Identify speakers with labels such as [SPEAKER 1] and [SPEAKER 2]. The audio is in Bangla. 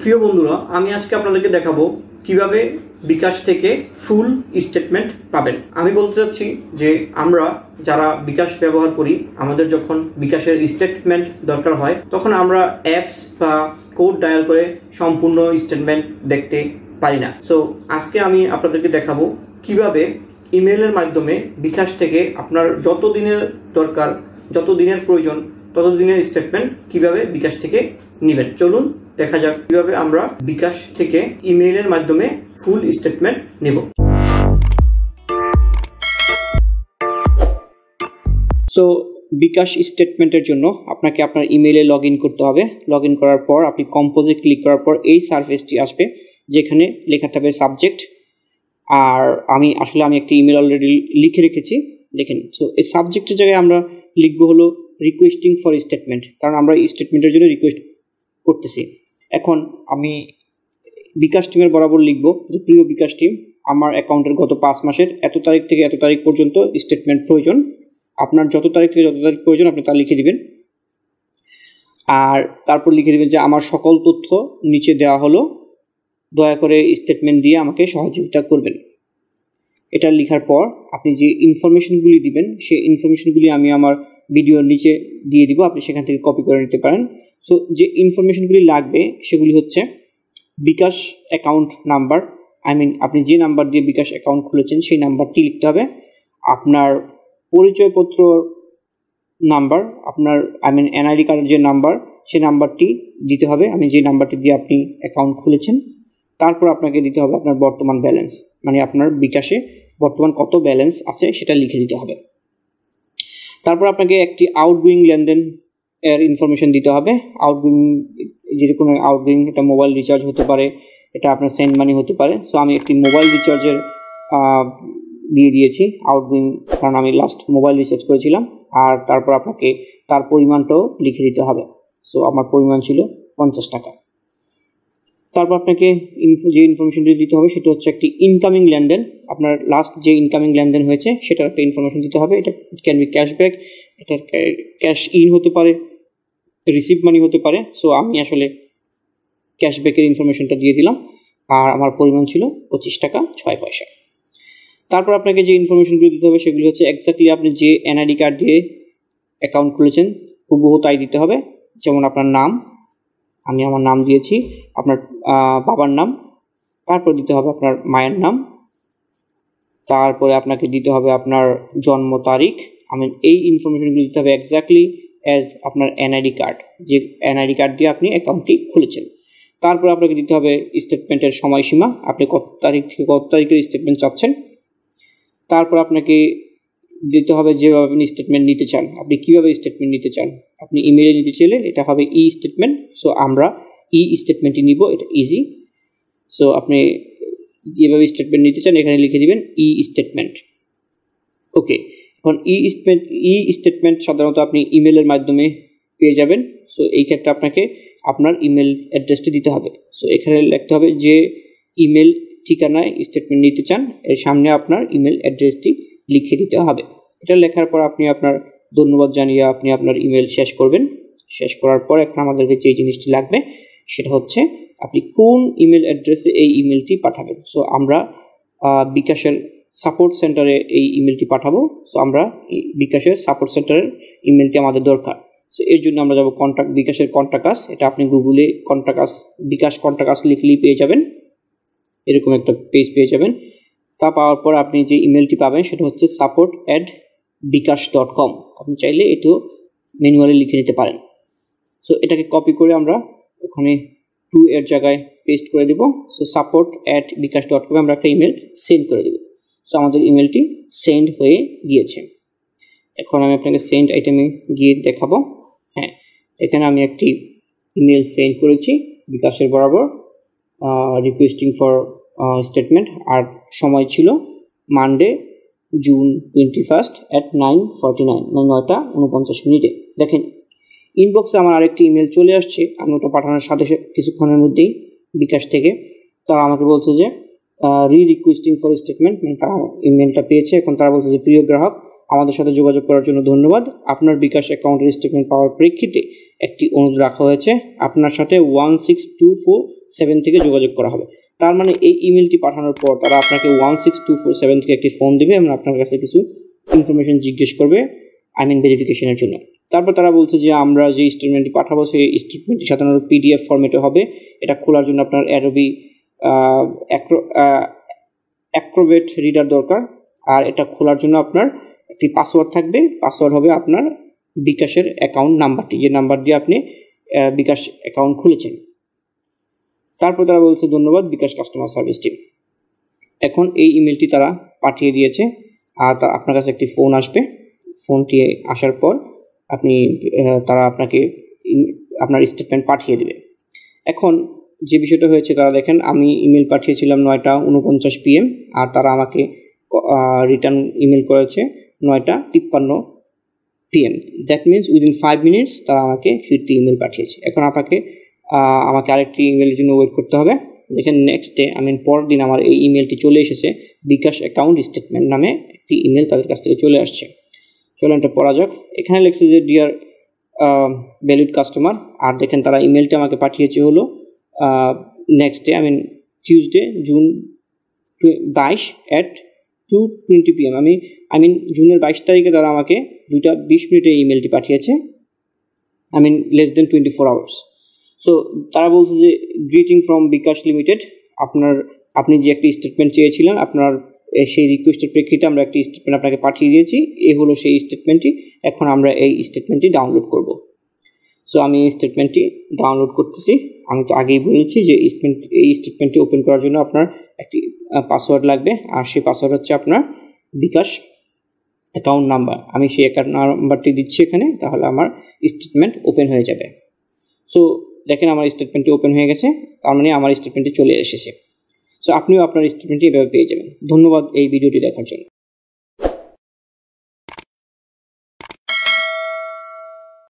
[SPEAKER 1] প্রিয় বন্ধুরা, আমি আজকে আপনাদেরকে দেখাবো কিভাবে বিকাশ থেকে ফুল স্টেটমেন্ট পাবেন। আমি বলতে চাচ্ছি যে আমরা যারা বিকাশ ব্যবহার করি, আমাদের যখন বিকাশের স্টেটমেন্ট দরকার হয় তখন আমরা অ্যাপস বা কোড ডায়াল করে সম্পূর্ণ স্টেটমেন্ট দেখতে পারি না। সো আজকে আমি আপনাদেরকে দেখাবো কিভাবে ইমেইলের মাধ্যমে বিকাশ থেকে আপনার যত দিনের দরকার, যত দিনের প্রয়োজন, তত দিনের স্টেটমেন্ট কিভাবে বিকাশ থেকে নেবেন। চলুন দেখা যাক কিভাবে আমরা বিকাশ থেকে ইমেইলের মাধ্যমে ফুল স্টেটমেন্ট নেব। সো বিকাশ স্টেটমেন্টের জন্য আপনাকে আপনার ইমেইলে লগ ইন করতে হবে। লগ ইন করার পর আপনি কম্পোজে ক্লিক করার পর এই সার্ফেসটি আসবে, যেখানে লেখা থাকবে সাবজেক্ট। আর আমি একটি ইমেল অলরেডি লিখে রেখেছি, দেখেন। সো এই সাবজেক্টের জায়গায় আমরা লিখবো হলো রিকোয়েস্টিং ফর স্টেটমেন্ট, কারণ আমরা স্টেটমেন্টের জন্য রিকোয়েস্ট করতেছি। এখন আমি বিকাশ টিমের বরাবর লিখবো যে প্রিয় বিকাশ টিম, আমার অ্যাকাউন্টের গত 5 মাসের এত তারিখ থেকে এত তারিখ পর্যন্ত স্টেটমেন্ট প্রয়োজন। আপনার যত তারিখ থেকে যত তারিখ প্রয়োজন আপনি তা লিখে দিবেন। আর তারপর লিখে দিবেন যে আমার সকল তথ্য নিচে দেওয়া হলো, দয়া করে স্টেটমেন্ট দিয়ে আমাকে সহযোগিতা করবেন। এটা লেখার পর আপনি যে ইনফরমেশনগুলি দিবেন সেই ইনফরমেশনগুলি আমি আমার ভিডিওর নিচে দিয়ে দিব, আপনি সেখান থেকে কপি করে নিতে পারেন। সো যে ইনফরমেশনগুলি লাগবে সেগুলি হচ্ছে বিকাশ অ্যাকাউন্ট নাম্বার, আপনি যে নাম্বার দিয়ে বিকাশ অ্যাকাউন্ট খুলেছেন সেই নাম্বারটি লিখতে হবে। আপনার পরিচয়পত্র নাম্বার, আপনার এনআইডি কার্ডের যে নাম্বার সেই নাম্বারটি দিতে হবে, যে নাম্বারটি দিয়ে আপনি অ্যাকাউন্ট খুলেছেন। তারপর আপনাকে দিতে হবে আপনার বর্তমান ব্যালেন্স, আপনার বিকাশে বর্তমান কত ব্যালেন্স আছে সেটা লিখে দিতে হবে। তারপর আপনাকে একটি আউটগোয়িং লেনদেন এর ইনফরমেশন দিতে হবে। আউটগোয়িং, যেরকম আউটগোয়িং, এটা মোবাইল রিচার্জ হতে পারে, এটা আপনার সেন্ড মানি হতে পারে। সো আমি একটি মোবাইল রিচার্জের দিয়ে দিয়েছি আউটগোয়িং, কারণ আমি লাস্ট মোবাইল রিচার্জ করেছিলাম। আর তারপর আপনাকে তার পরিমাণটাও লিখে দিতে হবে। সো আমার পরিমাণ ছিল 50 টাকা। তারপর আপনাকে যে ইনফরমেশনটি দিতে হবে সেটা হচ্ছে একটি ইনকামিং লেনদেন, আপনার লাস্ট যে ইনকামিং লেনদেন হয়েছে সেটার একটা ইনফরমেশন দিতে হবে। এটা ক্যান বি ক্যাশব্যাক, এটা ক্যাশ ইন হতে পারে, রিসিভ মানি হতে পারে। সো আমি ক্যাশব্যাকের ইনফরমেশনটা দিয়ে দিলাম, আর আমার পরিমাণ ছিল 25 টাকা 6 পয়সা। তারপর আপনাকে যে ইনফরমেশনগুলো দিতে হবে সেগুলি হচ্ছে এক্স্যাক্টলি আপনি যে এনআইডি কার্ড দিয়ে অ্যাকাউন্ট খুলেছেন হুবহু তাই দিতে হবে। যেমন আপনার নাম, আমি আমার নাম দিয়েছি, আপনার বাবার নাম, তারপর দিতে হবে আপনার মায়ের নাম, তারপরে আপনাকে দিতে হবে আপনার জন্ম তারিখ। এই ইনফরমেশনগুলো দিতে হবে এক্স্যাক্টলি অ্যাজ আপনার এনআইডি কার্ড, যে এনআইডি কার্ড দিয়ে আপনি অ্যাকাউন্টটি খুলেছেন। তারপর আপনাকে দিতে হবে স্টেটমেন্টের সময়সীমা, আপনি কত তারিখ থেকে কত তারিখের স্টেটমেন্ট চাচ্ছেন। তারপর আপনাকে দিতে হবে যেভাবে আপনি স্টেটমেন্ট নিতে চান, আপনি কীভাবে স্টেটমেন্ট নিতে চান। আপনি ইমেইলে নিতে চাইলে এটা হবে ই স্টেটমেন্ট। সো আমরা ই স্টেটমেন্টই নিব, এটা ইজি। সো আপনি যেভাবে স্টেটমেন্ট নিতে চান এখানে লিখে দিবেন ই স্টেটমেন্ট। ওকে, এখন ই স্টেটমেন্ট সাধারণত আপনি ইমেলের মাধ্যমে পেয়ে যাবেন। সো এই ক্ষেত্রে আপনাকে আপনার ইমেল অ্যাড্রেসটি দিতে হবে। সো এখানে লিখতে হবে যে ইমেল ঠিকানায় স্টেটমেন্ট নিতে চান, এর সামনে আপনার ইমেল অ্যাড্রেসটি লিখে দিতে হবে। এটা লেখার পর আপনি আপনার ধন্যবাদ জানিয়ে আপনি আপনার ইমেল শেষ করবেন। শেষ করার পর এখন আমাদেরকে যে জিনিসটি লাগবে সেটা হচ্ছে আপনি কোন ইমেল অ্যাড্রেসে এই ইমেলটি পাঠাবেন। সো আমরা বিকাশের সাপোর্ট সেন্টারে এই ইমেলটি পাঠাবো। সো আমরা বিকাশের সাপোর্ট সেন্টারের ইমেলটি আমাদের দরকার। সো এর জন্য আমরা যাব বিকাশের কন্টাক্ট আস। এটা আপনি গুগলে বিকাশ কন্টাক্ট আস লিখলেই পেয়ে যাবেন, এরকম একটা পেজ পেয়ে যাবেন। তা পাওয়ার পর আপনি যে ইমেলটি পাবেন সেটা হচ্ছে support@bikash.com। আপনি চাইলে এটিও ম্যানুয়ালি লিখে নিতে পারেন। সো এটাকে কপি করে আমরা ওখানে টু এর জায়গায় পেস্ট করে দেব। সো support@bikash.com আমরা একটা ইমেল সেন্ড করে দেব। সো আমাদের ইমেলটি সেন্ড হয়ে গিয়েছে। এখন আমি আপনাকে সেন্ড আইটেমে গিয়ে দেখাবো। হ্যাঁ, এখানে আমি একটি ইমেল সেন্ড করেছি বিকাশের বরাবর, রিকোয়েস্টিং ফর স্টেটমেন্ট। আর সময় ছিল মানডে জুন 21 at 9:49, 9:49 দেখেন ইনবক্সে আমার আরেকটি ইমেল চলে আসছে। আমি ওটা পাঠানোর সাথে কিছুক্ষণের মধ্যেই বিকাশ থেকে তারা আমাকে বলছে যে রিকোয়েস্টিং ফর স্টেটমেন্ট, তারা ইমেলটা পেয়েছে। এখন তারা বলছে যে প্রিয় গ্রাহক, আমাদের সাথে যোগাযোগ করার জন্য ধন্যবাদ। আপনার বিকাশ অ্যাকাউন্টের স্টেটমেন্ট পাওয়ার প্রেক্ষিতে একটি অনুরোধ রাখা হয়েছে। আপনার সাথে 1624 7 থেকে যোগাযোগ করা হবে। তার মানে এই ইমেলটি পাঠানোর পর তারা আপনাকে 16247 থেকে একটি ফোন দিবে এবং আপনার কাছে কিছু ইনফরমেশন জিজ্ঞেস করবে ভেরিফিকেশনের জন্য। তারপর তারা বলছে যে আমরা যে স্টেটমেন্টটি পাঠাবো সেই স্টেটমেন্টটি সাধারণত PDF ফরম্যাটে হবে। এটা খোলার জন্য আপনার অ্যাডোবি অ্যাক্রোবেট রিডার দরকার, আর এটা খোলার জন্য আপনার একটি পাসওয়ার্ড থাকবে। পাসওয়ার্ড হবে আপনার বিকাশের অ্যাকাউন্ট নাম্বারটি, যে নাম্বার দিয়ে আপনি বিকাশ অ্যাকাউন্ট খুলেছেন। তারপর তারা বলছে ধন্যবাদ বিকাশ কাস্টমার সার্ভিস টিম। এখন এই ইমেলটি তারা পাঠিয়ে দিয়েছে, আর আপনার কাছে একটি ফোন আসবে। ফোনটি আসার পর তারা আপনাকে আপনার স্টেটমেন্ট পাঠিয়ে দেবে। এখন যে বিষয়টা হয়েছে তারা দেখেন, আমি ইমেল পাঠিয়েছিলাম 9:49 PM, আর তারা আমাকে রিটার্ন ইমেল করেছে 9:53 PM। That means within 5 minutes তারা আমাকে ফিরতি ইমেল পাঠিয়েছে। এখন আমাকে আরেকটি ইমেলের জন্য ওয়েট করতে হবে। দেখেন নেক্সট ডে পরের দিন আমার এই ইমেলটি চলে এসেছে, বিকাশ অ্যাকাউন্ট স্টেটমেন্ট নামে একটি ইমেল তাদের কাছ থেকে চলে আসছে। চলো এটা পড়া যাক। এখানে লেখছে যে ডিয়ার ভ্যালিড কাস্টমার, আর দেখেন তারা ইমেলটি আমাকে পাঠিয়েছে হলো next day Tuesday June 22 at 2:20 PM। জুনের 22 তারিখে তারা আমাকে 2:20 ইমেলটি পাঠিয়েছে, লেস দেন 24 আওয়ার্স। সো তারা বলছে যে গ্রিটিং ফ্রম বিকাশ লিমিটেড, আপনি যে একটি স্টেটমেন্ট চেয়েছিলেন, আপনার সেই রিকোয়েস্টের প্রেক্ষিতে আমরা একটি স্টেটমেন্ট আপনাকে পাঠিয়ে দিয়েছি। এই হলো সেই স্টেটমেন্টটি। এখন আমরা এই স্টেটমেন্টটি ডাউনলোড করব। সো আমি এই স্টেটমেন্টটি ডাউনলোড করতেছি। আমি তো আগেই বলেছি যে এই স্টেটমেন্টটি ওপেন করার জন্য আপনার একটি পাসওয়ার্ড লাগবে, আর সেই পাসওয়ার্ড হচ্ছে আপনার বিকাশ অ্যাকাউন্ট নাম্বার। আমি সেই অ্যাকাউন্ট নাম্বারটি দিচ্ছি এখানে, তাহলে আমার স্টেটমেন্ট ওপেন হয়ে যাবে। সো দেখেন আমার স্টেটমেন্টটি ওপেন হয়ে গেছে, তার মানে আমার স্টেটমেন্টটি চলে এসেছে। সো আপনিও আপনার স্টেটমেন্টটি এভাবে পেয়ে যাবেন। ধন্যবাদ এই ভিডিওটি দেখার জন্য।